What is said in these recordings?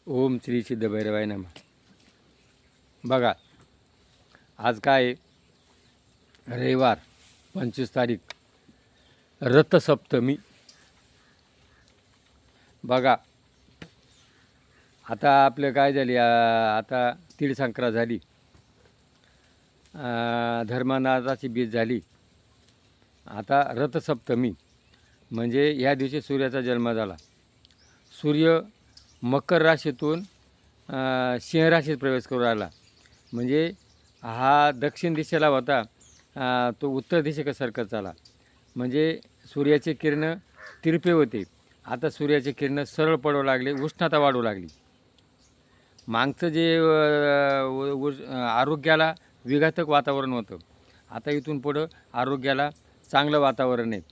ओम श्री सिद्ध भैरवाय नमः. बघा, आज काय आहे? रविवार 25 तारीख, रथसप्तमी. बघा, आता आपलं काय झाली, आता तीळ संक्रांत झाली, धर्मनाथाची बीज झाली. आता रथसप्तमी म्हणजे ह्या दिवशी सूर्याचा जन्म झाला. सूर्य मकर राशीतून सिंह राशीत प्रवेश करू राहिला. म्हणजे हा दक्षिण दिशेला होता, तो उत्तर दिशेसारखा चाला. म्हणजे सूर्याचे किरण तिरपे होते, आता सूर्याचे किरण सरळ पडू लागले, उष्णता वाढू लागली. मागचं जे आरोग्याला विघातक वातावरण होतं, आता इथून पुढं आरोग्याला चांगलं वातावरण आहे.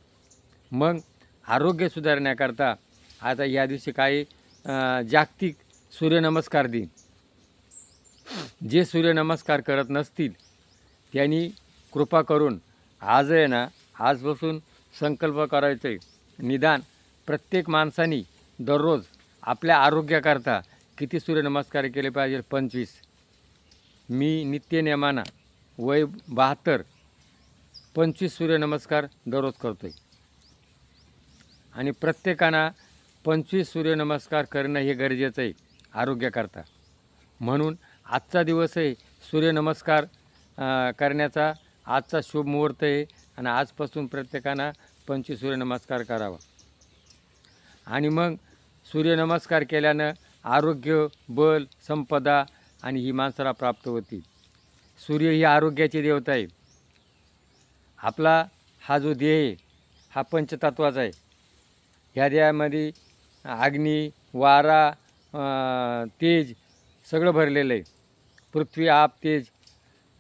मग आरोग्य सुधारण्याकरता आता या दिवशी काही जागतिक सूर्यनमस्कार दिन. जे सूर्यनमस्कार करत नसतील त्यांनी कृपा करून आज आहे ना, आजपासून संकल्प करायचं आहे, निदान प्रत्येक माणसाने दररोज आपल्या आरोग्याकरता किती सूर्यनमस्कार केले पाहिजे? 25. मी नित्यनेमानं वय 72 25 सूर्यनमस्कार दररोज करतो आहे. आणि प्रत्येकानं 25 सूर्यनमस्कार करणं हे गरजेचं आहे आरोग्याकरता. म्हणून आजचा दिवस आहे सूर्यनमस्कार करण्याचा, आजचा शुभ मुहूर्त आहे. आणि आजपासून प्रत्येकानं 25 सूर्यनमस्कार करावा. आणि मग सूर्यनमस्कार केल्यानं आरोग्य, बल, संपदा आणि ही माणसाला प्राप्त होती. सूर्य ही आरोग्याची देवता आहे. आपला हा जो देह आहे हा पंचतत्वाचा आहे. ह्या देहामध्ये अग्नी, वारा, तेज सगळं भरलेलं आहे. पृथ्वी, आप, तेज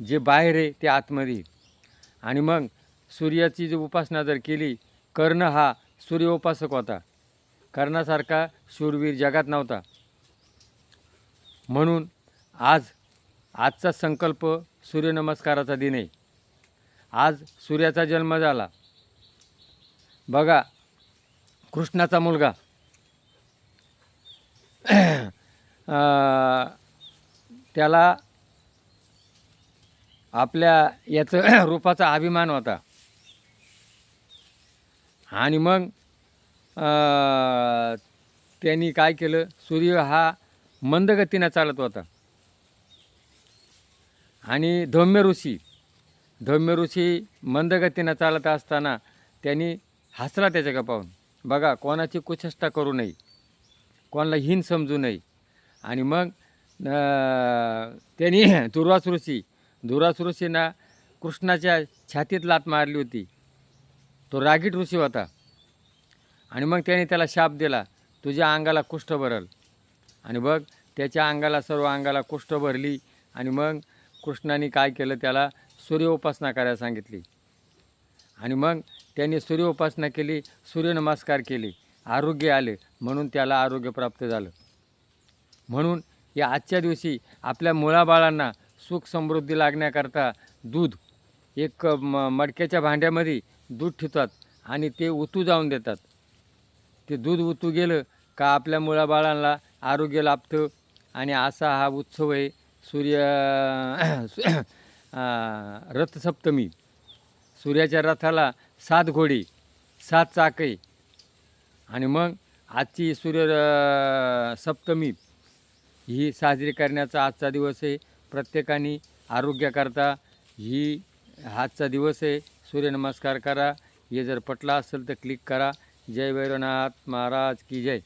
जे बाहेर आहे ते आतमध्ये. आणि मग सूर्याची जी उपासना जर केली, कर्ण हा सूर्योपासक होता, कर्णासारखा शूरवीर जगात नव्हता. म्हणून आजचा संकल्प सूर्यनमस्काराचा दिन आहे. आज सूर्याचा जन्म झाला. बघा, कृष्णाचा मुलगा त्याला आपल्या याचं रूपाचा अभिमान होता. आणि मग त्यांनी काय केलं, सूर्य हा मंदगतीनं चालत होता. आणि धौम्य ऋषी मंदगतीनं चालत असताना त्यांनी हसला त्याच्या पाहून. बघा, कोणाची कुचेष्टा करू नये, कोणाला हीन समजू नये. आणि मग त्यांनी दुर्वास ऋषींना कृष्णाच्या छातीत लात मारली होती. तो रागीट ऋषी होता. आणि मग त्याने त्याला शाप दिला, तुझ्या अंगाला कुष्ठ भरल. आणि बघ, त्याच्या अंगाला, सर्व अंगाला कुष्ठ भरली. आणि मग कृष्णाने काय केलं, त्याला सूर्योपासना करायला सांगितली. आणि मग त्याने सूर्योपासना केली, सूर्यनमस्कार केले, आरोग्य आले. म्हणून त्याला आरोग्य प्राप्त झालं. म्हणून या आजच्या दिवशी आपल्या मुलाबाळांना सुख समृद्धी लागण्याकरता दूध एक मडक्याच्या भांड्यामध्ये दूध ठेवतात आणि ते उतू जाऊन देतात. ते दूध उतू गेलं का आपल्या मुलाबाळांना आरोग्य लाभतं. आणि असा हा उत्सव आहे रथसप्तमी. सूर्याच्या रथाला 7 घोडे, 7 चाके. आणि मग आजची सप्तमी ही साजरी करण्याचा आजचा दिवस आहे. प्रत्येकाने आरोग्याकरता आजचा दिवस आहे. सूर्यनमस्कार करा. हे जर पटला असेल तर क्लिक करा. जय भैरवनाथ महाराज की जय.